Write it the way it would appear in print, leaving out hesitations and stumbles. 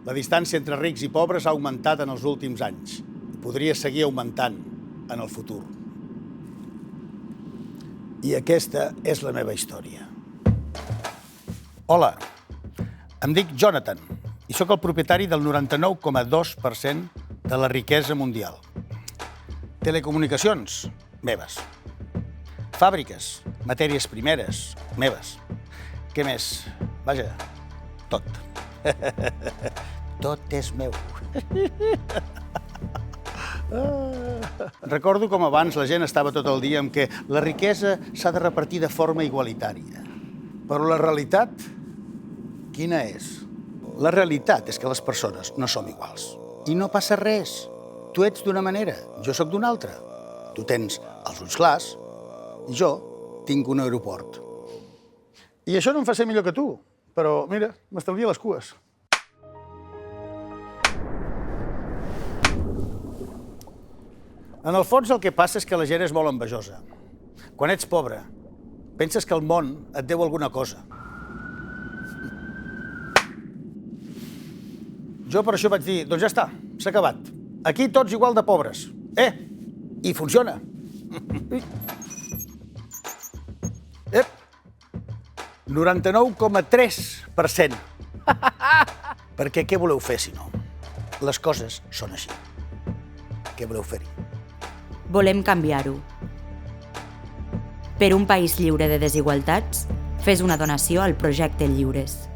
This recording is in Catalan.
La distància entre rics i pobres ha augmentat en els últims anys i podria seguir augmentant en el futur. I aquesta és la meva història. Hola, em dic Jonathan i sóc el propietari del 99,2% de la riquesa mundial. Telecomunicacions, meves. Fàbriques, matèries primeres, meves. Què més? Vaja, tot. Tot és meu. Recordo com abans la gent estava tot el dia amb que la riquesa s'ha de repartir de forma igualitària. Però la realitat, quina és? La realitat és que les persones no som iguals. I no passa res. Tu ets d'una manera, jo sóc d'una altra. Tu tens els ulls clars i jo tinc un aeroport. I això no em fa ser millor que tu, però mira, m'estalvia les cues. En el fons el que passa és que la gent és molt envejosa. Quan ets pobre, penses que el món et deu alguna cosa. Jo per això vaig dir, doncs ja està, s'ha acabat. Aquí tots igual de pobres. I funciona. Ep, 99,3%. Perquè què voleu fer, si no? Les coses són així. Què voleu fer-hi? Volem canviar-ho. Per un país lliure de desigualtats, fes una donació al projecte Lliures.